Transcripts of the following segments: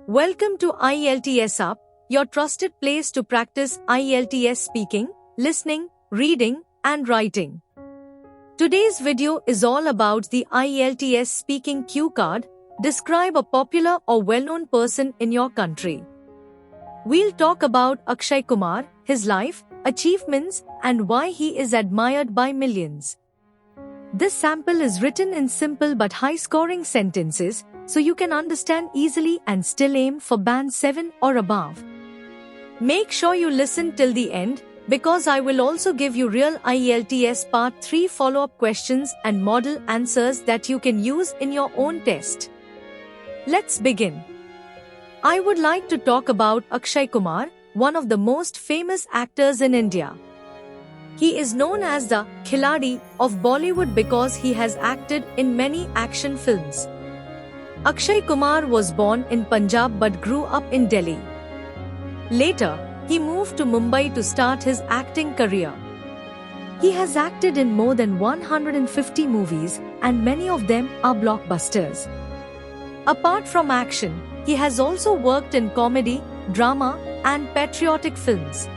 Welcome to IELTS Up, your trusted place to practice IELTS speaking, listening, reading, and writing. Today's video is all about the IELTS speaking cue card. Describe a popular or well-known person in your country. We'll talk about Akshay Kumar, his life, achievements, and why he is admired by millions. This sample is written in simple but high-scoring sentences, so you can understand easily and still aim for band 7 or above. Make sure you listen till the end, because I will also give you real IELTS Part 3 follow-up questions and model answers that you can use in your own test. Let's begin. I would like to talk about Akshay Kumar, one of the most famous actors in India. He is known as the Khiladi of Bollywood because he has acted in many action films. Akshay Kumar was born in Punjab but grew up in Delhi. Later, he moved to Mumbai to start his acting career. He has acted in more than 150 movies and many of them are blockbusters. Apart from action, he has also worked in comedy, drama, and patriotic films.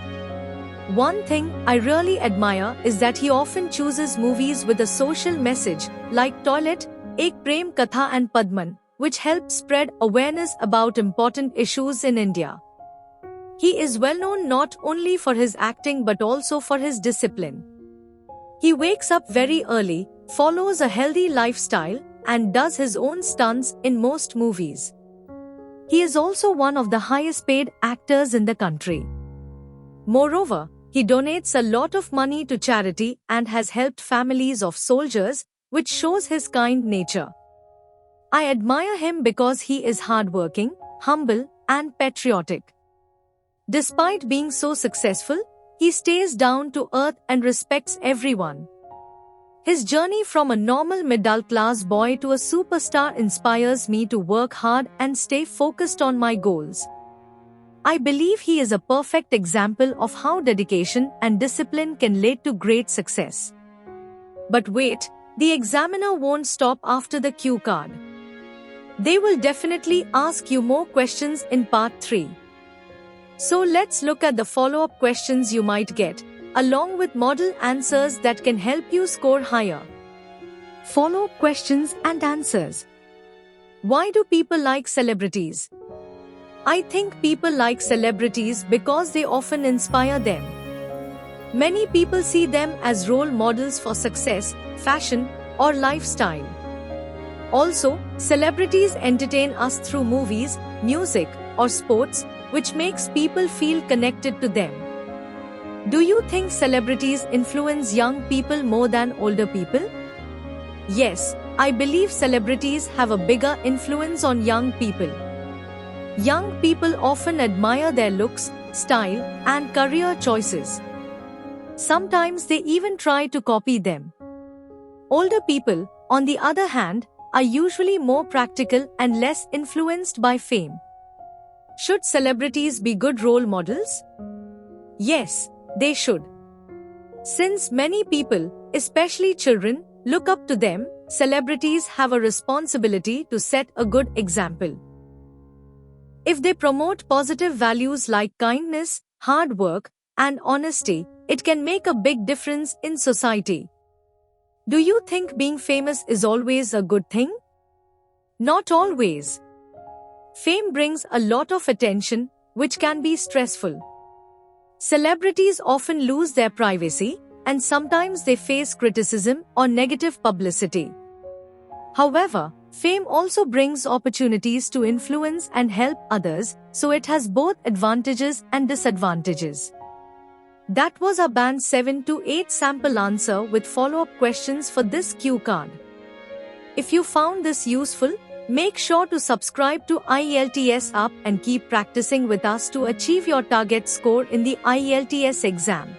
One thing I really admire is that he often chooses movies with a social message, like Toilet, Ek Prem Katha and Padman, which help spread awareness about important issues in India. He is well known not only for his acting but also for his discipline. He wakes up very early, follows a healthy lifestyle, and does his own stunts in most movies. He is also one of the highest paid actors in the country. Moreover, he donates a lot of money to charity and has helped families of soldiers, which shows his kind nature. I admire him because he is hardworking, humble, and patriotic. Despite being so successful, he stays down to earth and respects everyone. His journey from a normal middle-class boy to a superstar inspires me to work hard and stay focused on my goals. I believe he is a perfect example of how dedication and discipline can lead to great success. But wait, the examiner won't stop after the cue card. They will definitely ask you more questions in Part 3. So let's look at the follow-up questions you might get, along with model answers that can help you score higher. Follow-up questions and answers. Why do people like celebrities? I think people like celebrities because they often inspire them. Many people see them as role models for success, fashion, or lifestyle. Also, celebrities entertain us through movies, music, or sports, which makes people feel connected to them. Do you think celebrities influence young people more than older people? Yes, I believe celebrities have a bigger influence on young people. Young people often admire their looks, style, and career choices. Sometimes they even try to copy them. Older people, on the other hand, are usually more practical and less influenced by fame. Should celebrities be good role models? Yes, they should. Since many people, especially children, look up to them, celebrities have a responsibility to set a good example. If they promote positive values like kindness, hard work, and honesty, it can make a big difference in society. Do you think being famous is always a good thing? Not always. Fame brings a lot of attention, which can be stressful. Celebrities often lose their privacy, and sometimes they face criticism or negative publicity. However, fame also brings opportunities to influence and help others, so it has both advantages and disadvantages. That was our Band 7 to 8 sample answer with follow-up questions for this cue card. If you found this useful, make sure to subscribe to IELTS Up and keep practicing with us to achieve your target score in the IELTS exam.